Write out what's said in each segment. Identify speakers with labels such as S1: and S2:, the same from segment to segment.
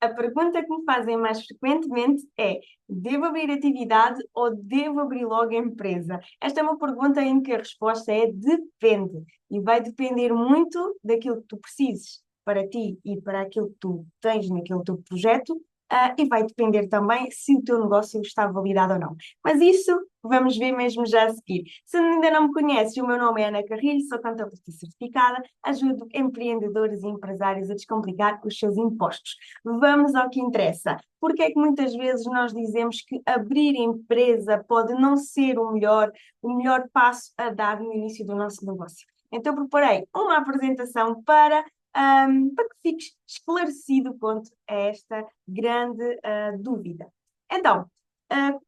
S1: A pergunta que me fazem mais frequentemente é: devo abrir atividade ou devo abrir logo a empresa? Esta é uma pergunta em que a resposta é depende. E vai depender muito daquilo que tu precises para ti e para aquilo que tu tens naquele teu projeto, e vai depender também se o teu negócio está validado ou não. Mas isso vamos ver mesmo já a seguir. Se ainda não me conheces, o meu nome é Ana Carrilho, sou contabilista certificada, ajudo empreendedores e empresários a descomplicar os seus impostos. Vamos ao que interessa. Porque é que muitas vezes nós dizemos que abrir empresa pode não ser o melhor passo a dar no início do nosso negócio? Então, preparei uma apresentação para que fiques esclarecido quanto a esta grande dúvida. Então,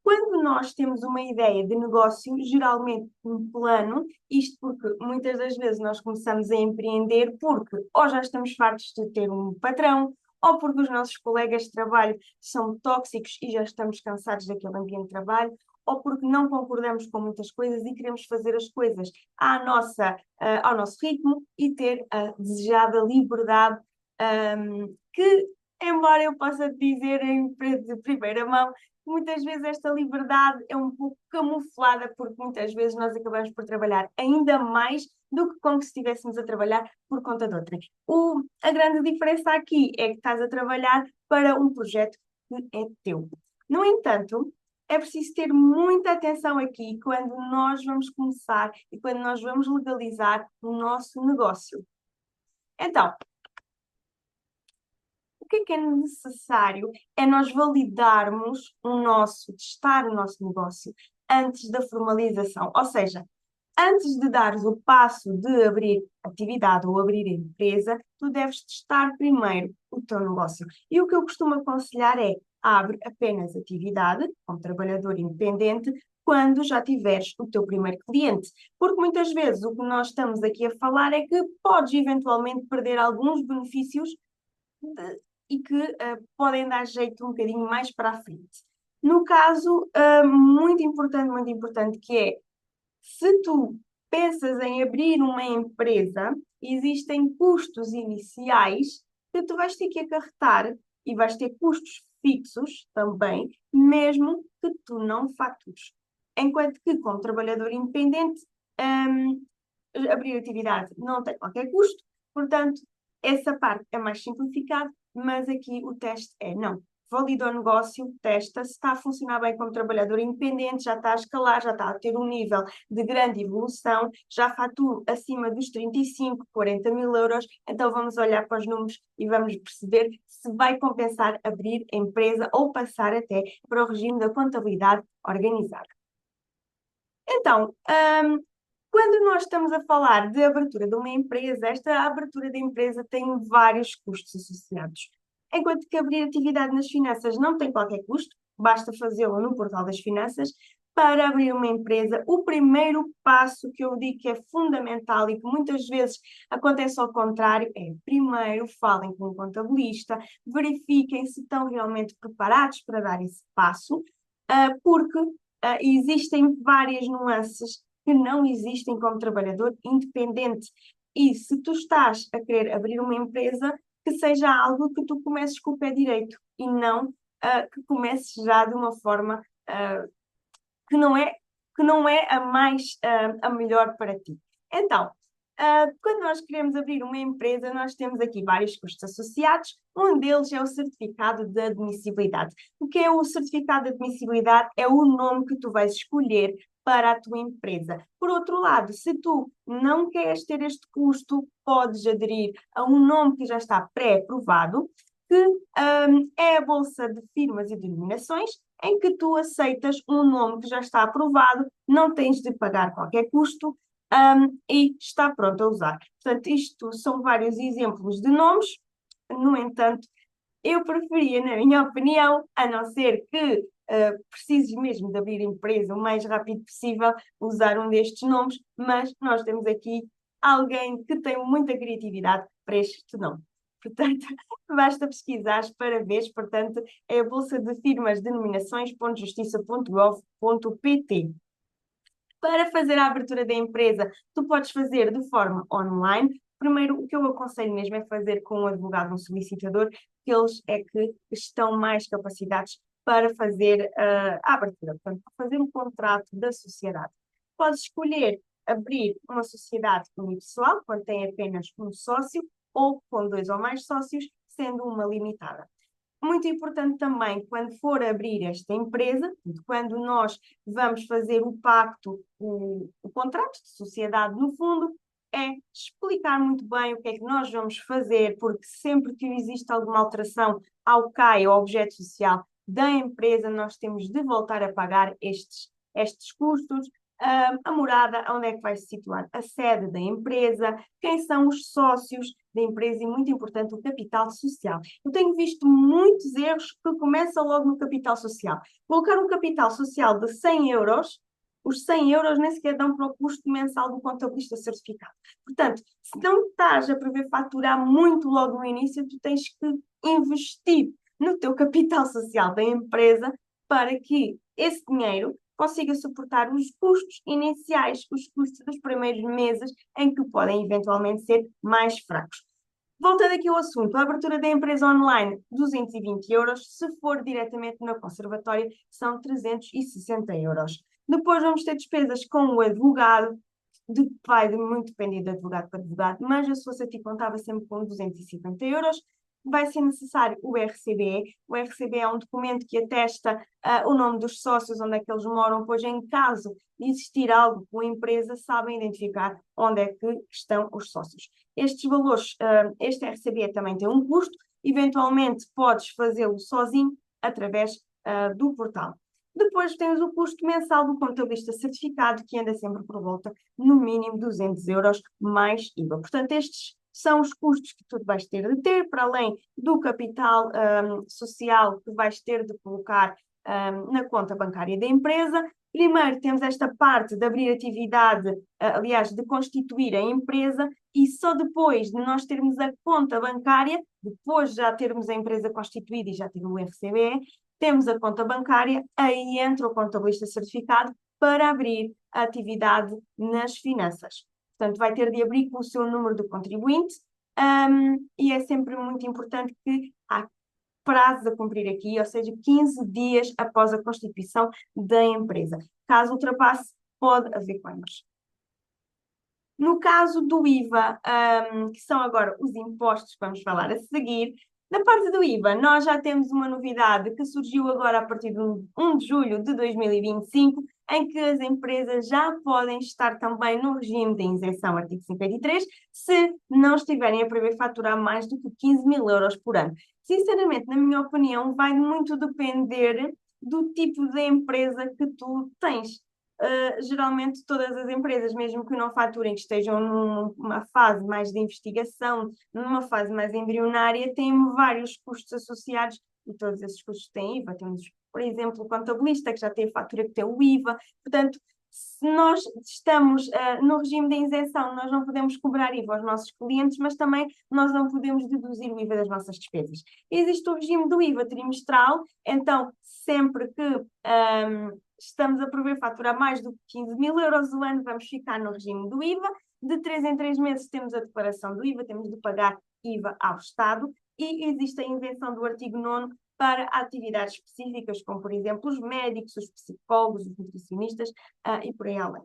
S1: quando nós temos uma ideia de negócio, geralmente um plano, isto porque muitas das vezes nós começamos a empreender porque ou já estamos fartos de ter um patrão, ou porque os nossos colegas de trabalho são tóxicos e já estamos cansados daquele ambiente de trabalho, ou porque não concordamos com muitas coisas e queremos fazer as coisas ao nosso ritmo e ter a desejada liberdade, que, embora eu possa dizer de primeira mão, muitas vezes esta liberdade é um pouco camuflada, porque muitas vezes nós acabamos por trabalhar ainda mais do que como se estivéssemos a trabalhar por conta de outra. A grande diferença aqui é que estás a trabalhar para um projeto que é teu. No entanto, é preciso ter muita atenção aqui quando nós vamos começar e quando nós vamos legalizar o nosso negócio. Então, o que é necessário é nós validarmos testar o nosso negócio antes da formalização. Ou seja, antes de dares o passo de abrir atividade ou abrir empresa, tu deves testar primeiro o teu negócio. E o que eu costumo aconselhar é: abre apenas atividade como trabalhador independente quando já tiveres o teu primeiro cliente. Porque muitas vezes o que nós estamos aqui a falar é que podes eventualmente perder alguns benefícios e que podem dar jeito um bocadinho mais para a frente. No caso, muito importante, que é, se tu pensas em abrir uma empresa, existem custos iniciais que tu vais ter que acarretar e vais ter custos fixos também, mesmo que tu não fatures. Enquanto que, como trabalhador independente, hum, abrir atividade não tem qualquer custo, portanto, essa parte é mais simplificada, mas aqui o teste é não. Valida o negócio, testa, se está a funcionar bem como trabalhador independente, já está a escalar, já está a ter um nível de grande evolução, já fatura acima dos 35, 40 mil euros, então vamos olhar para os números e vamos perceber se vai compensar abrir empresa ou passar até para o regime da contabilidade organizada. Então, quando nós estamos a falar de abertura de uma empresa, esta abertura da empresa tem vários custos associados. Enquanto que abrir atividade nas finanças não tem qualquer custo, basta fazê-lo no portal das finanças. Para abrir uma empresa, o primeiro passo que eu digo que é fundamental e que muitas vezes acontece ao contrário é: primeiro falem com um contabilista, verifiquem se estão realmente preparados para dar esse passo, porque existem várias nuances que não existem como trabalhador independente. E se tu estás a querer abrir uma empresa, que seja algo que tu comeces com o pé direito e não que comeces já de uma forma que não é, que não é a melhor para ti. Então, quando nós queremos abrir uma empresa, nós temos aqui vários custos associados. Um deles é o certificado de admissibilidade. O que é o certificado de admissibilidade? É o nome que tu vais escolher para a tua empresa. Por outro lado, se tu não queres ter este custo, podes aderir a um nome que já está pré-aprovado, que é a Bolsa de Firmas e Denominações, em que tu aceitas um nome que já está aprovado, não tens de pagar qualquer custo, e está pronto a usar. Portanto, isto são vários exemplos de nomes. No entanto, eu preferia, na minha opinião, a não ser que precises mesmo de abrir empresa o mais rápido possível, usar um destes nomes, mas nós temos aqui alguém que tem muita criatividade para este nome. Portanto, basta pesquisar para ver, portanto, é a Bolsa de Firmas Denominações.justiça.gov.pt. Para fazer a abertura da empresa, tu podes fazer de forma online, primeiro, o que eu aconselho mesmo é fazer com um advogado, um solicitador, que eles é que estão mais capacitados para fazer a abertura, portanto, para fazer um contrato da sociedade. Podes escolher abrir uma sociedade unipessoal, quando tem apenas um sócio, ou com dois ou mais sócios, sendo uma limitada. Muito importante também, quando for abrir esta empresa, quando nós vamos fazer o pacto, o contrato de sociedade, no fundo, é explicar muito bem o que é que nós vamos fazer, porque sempre que existe alguma alteração ao CAI, ao objeto social da empresa, nós temos de voltar a pagar estes custos. A morada, onde é que vai se situar? A sede da empresa, quem são os sócios da empresa e, muito importante, o capital social. Eu tenho visto muitos erros que começam logo no capital social. Colocar um capital social de 100 euros, os 100 euros nem sequer dão para o custo mensal do contabilista certificado. Portanto, se não estás a prever faturar muito logo no início, tu tens que investir no teu capital social da empresa para que esse dinheiro consiga suportar os custos iniciais, os custos dos primeiros meses, em que podem eventualmente ser mais fracos. Voltando aqui ao assunto, a abertura da empresa online, 220 euros, se for diretamente na conservatória, são 360 euros. Depois vamos ter despesas com o advogado, vai muito depender de advogado para advogado, mas eu, se fosse a ti, contava sempre com 250 euros. Vai ser necessário o RCBE. O RCBE é um documento que atesta o nome dos sócios, onde é que eles moram, pois em caso de existir algo com a empresa, sabem identificar onde é que estão os sócios. Estes valores, este RCBE também tem um custo, eventualmente podes fazê-lo sozinho através do portal. Depois tens o custo mensal do contabilista certificado, que anda sempre por volta, no mínimo 200 euros mais IVA. Portanto, estes são os custos que tu vais ter de ter, para além do capital social que vais ter de colocar na conta bancária da empresa. Primeiro temos esta parte de abrir atividade, aliás, de constituir a empresa, e só depois de nós termos a conta bancária, depois de já termos a empresa constituída e já ter o RCBE, temos a conta bancária, aí entra o contabilista certificado para abrir a atividade nas finanças. Portanto, vai ter de abrir com o seu número de contribuinte, e é sempre muito importante que há prazos a cumprir aqui, ou seja, 15 dias após a constituição da empresa. Caso ultrapasse, pode haver coimas. No caso do IVA, que são agora os impostos que vamos falar a seguir, na parte do IVA, nós já temos uma novidade que surgiu agora a partir de 1 de julho de 2025, em que as empresas já podem estar também no regime de isenção artigo 53, se não estiverem a prever faturar mais do que 15 mil euros por ano. Sinceramente, na minha opinião, vai muito depender do tipo de empresa que tu tens. Geralmente todas as empresas, mesmo que não faturem, que estejam numa fase mais de investigação, numa fase mais embrionária, têm vários custos associados e todos esses custos têm IVA. Temos, por exemplo, o contabilista, que já tem a fatura que tem o IVA. Portanto, se nós estamos no regime de isenção, nós não podemos cobrar IVA aos nossos clientes, mas também nós não podemos deduzir o IVA das nossas despesas. Existe o regime do IVA trimestral, então sempre que estamos a prever faturar mais do que 15 mil euros o ano, vamos ficar no regime do IVA. De 3 em 3 meses temos a declaração do IVA, temos de pagar IVA ao Estado, e existe a invenção do artigo 9º para atividades específicas, como, por exemplo, os médicos, os psicólogos, os nutricionistas e por aí além.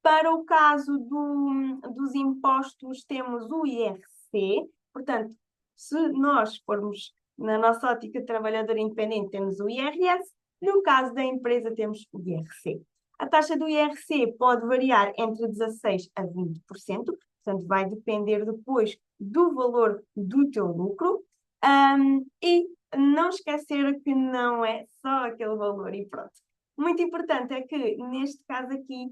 S1: Para o caso dos impostos, temos o IRC, portanto, se nós formos na nossa ótica de trabalhador independente, temos o IRS, no caso da empresa, temos o IRC. A taxa do IRC pode variar entre 16% a 20%, portanto, vai depender depois do valor do teu lucro. E não esquecer que não é só aquele valor e pronto. Muito importante é que, neste caso aqui,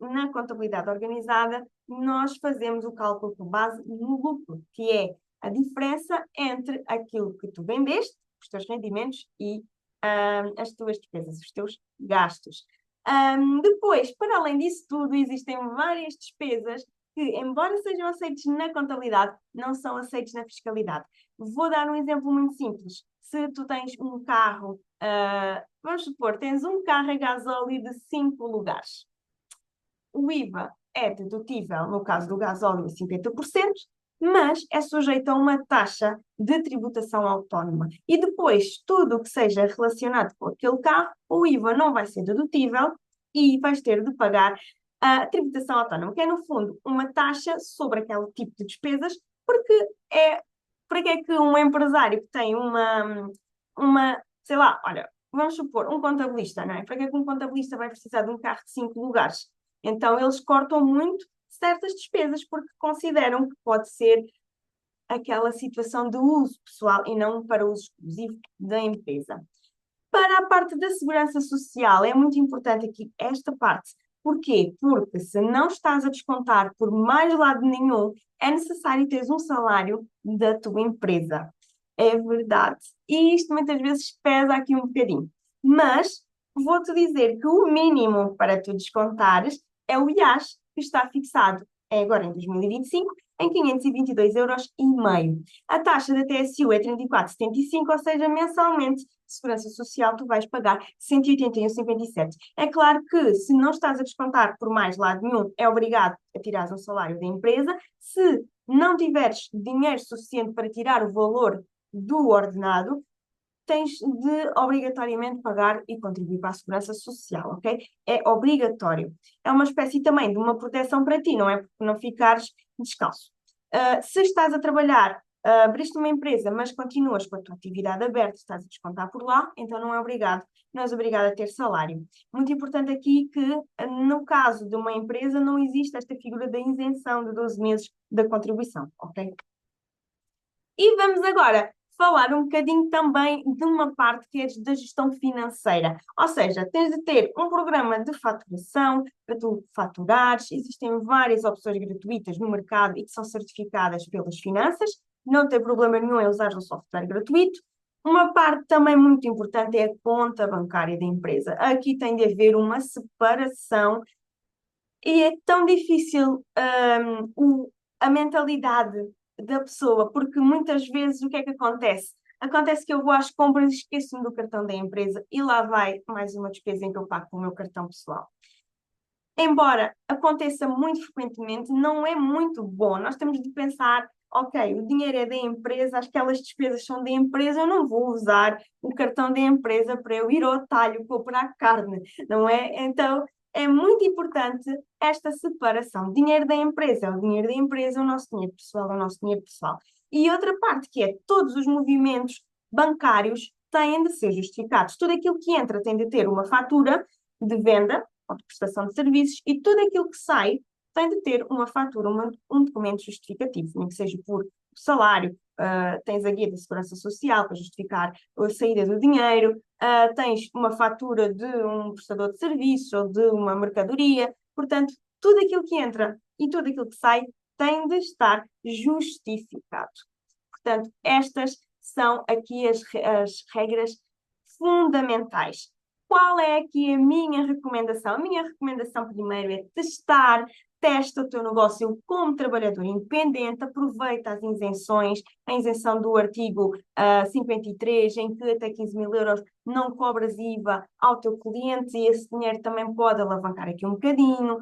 S1: na contabilidade organizada, nós fazemos o cálculo com base no lucro, que é a diferença entre aquilo que tu vendeste, os teus rendimentos e as tuas despesas, os teus gastos. Depois, para além disso tudo, existem várias despesas que, embora sejam aceites na contabilidade, não são aceites na fiscalidade. Vou dar um exemplo muito simples. Se tu tens um carro, vamos supor, tens um carro a gasóleo de 5 lugares. O IVA é dedutível, no caso do gasóleo, a 50%, mas é sujeito a uma taxa de tributação autónoma. E depois, tudo o que seja relacionado com aquele carro, o IVA não vai ser dedutível e vais ter de pagar a tributação autónoma, que é, no fundo, uma taxa sobre aquele tipo de despesas, porque é, porque é que um empresário que tem sei lá, olha, vamos supor, um contabilista, não é? Para que é que um contabilista vai precisar de um carro de 5 lugares? Então, eles cortam muito certas despesas porque consideram que pode ser aquela situação de uso pessoal e não para uso exclusivo da empresa. Para a parte da segurança social, é muito importante aqui esta parte. Porquê? Porque se não estás a descontar por mais lado nenhum, é necessário teres um salário da tua empresa. É verdade. E isto muitas vezes pesa aqui um bocadinho. Mas vou-te dizer que o mínimo para tu descontares é o IAS, que está fixado agora em 2025 em 522,5 euros. A taxa da TSU é 34,75, ou seja, mensalmente Segurança Social, tu vais pagar 181,57. É claro que se não estás a descontar por mais lado nenhum, é obrigado a tirar um salário da empresa. Se não tiveres dinheiro suficiente para tirar o valor do ordenado, tens de obrigatoriamente pagar e contribuir para a Segurança Social, ok? É obrigatório. É uma espécie também de uma proteção para ti, não é? Porque não ficares descalço. Se estás a trabalhar, abriste uma empresa, mas continuas com a tua atividade aberta, estás a descontar por lá, então não és obrigado a ter salário. Muito importante aqui que, no caso de uma empresa, não existe esta figura da isenção de 12 meses da contribuição, ok? E vamos agora falar um bocadinho também de uma parte que é da gestão financeira. Ou seja, tens de ter um programa de faturação para tu faturares. Existem várias opções gratuitas no mercado e que são certificadas pelas finanças. Não tem problema nenhum em usar o software gratuito. Uma parte também muito importante é a conta bancária da empresa. Aqui tem de haver uma separação e é tão difícil, a mentalidade da pessoa, porque muitas vezes o que é que acontece? Acontece que eu vou às compras e esqueço-me do cartão da empresa e lá vai mais uma despesa em que eu pago com o meu cartão pessoal. Embora aconteça muito frequentemente, não é muito bom. Nós temos de pensar, ok, o dinheiro é da empresa, aquelas despesas são da empresa, eu não vou usar o cartão da empresa para eu ir ao talho comprar carne, não é? Então, é muito importante esta separação. Dinheiro da empresa é o dinheiro da empresa, o nosso dinheiro pessoal é o nosso dinheiro pessoal. E outra parte que é todos os movimentos bancários têm de ser justificados. Tudo aquilo que entra tem de ter uma fatura de venda ou de prestação de serviços, e tudo aquilo que sai tem de ter uma fatura, um documento justificativo, nem que seja por salário, tens a guia da Segurança Social para justificar a saída do dinheiro, tens uma fatura de um prestador de serviços ou de uma mercadoria, portanto, tudo aquilo que entra e tudo aquilo que sai tem de estar justificado. Portanto, estas são aqui as regras fundamentais. Qual é aqui a minha recomendação? A minha recomendação primeiro é testa o teu negócio como trabalhador independente, aproveita as isenções, a isenção do artigo 53, em que até 15 mil euros não cobras IVA ao teu cliente e esse dinheiro também pode alavancar aqui um bocadinho.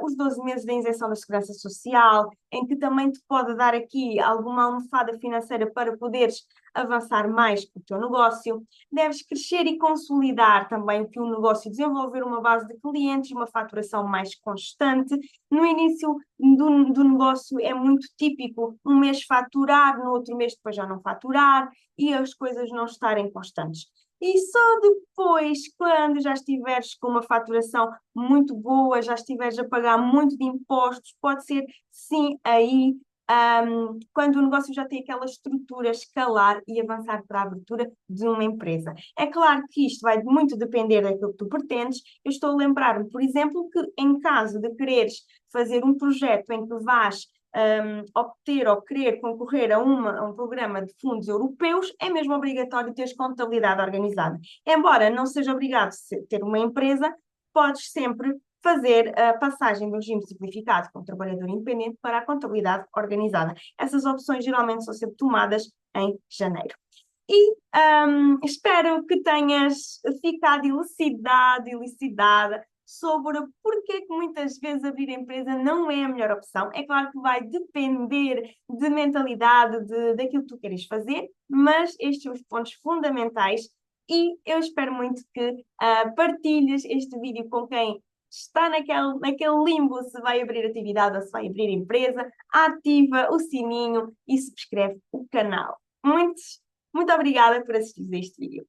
S1: Os 12 meses da isenção da Segurança Social, em que também te pode dar aqui alguma almofada financeira para poderes avançar mais com o teu negócio. Deves crescer e consolidar também o teu negócio, desenvolver uma base de clientes, uma faturação mais constante. No início do negócio é muito típico um mês faturar, no outro mês depois já não faturar e as coisas não estarem constantes. E só depois, quando já estiveres com uma faturação muito boa, já estiveres a pagar muito de impostos, pode ser sim aí quando o negócio já tem aquela estrutura, escalar e avançar para a abertura de uma empresa. É claro que isto vai muito depender daquilo que tu pretendes. Eu estou a lembrar-me, por exemplo, que em caso de quereres fazer um projeto em que vais obter ou querer concorrer a um programa de fundos europeus, é mesmo obrigatório teres contabilidade organizada. Embora não seja obrigado a ter uma empresa, podes sempre fazer a passagem do regime simplificado com o trabalhador independente para a contabilidade organizada. Essas opções geralmente são sempre tomadas em janeiro. E espero que tenhas ficado elucidada sobre porque que muitas vezes abrir empresa não é a melhor opção. É claro que vai depender de mentalidade, daquilo que tu queres fazer, mas estes são os pontos fundamentais e eu espero muito que partilhes este vídeo com quem está naquele limbo se vai abrir atividade ou se vai abrir empresa, ativa o sininho e subscreve o canal. Muito obrigada por assistir a este vídeo.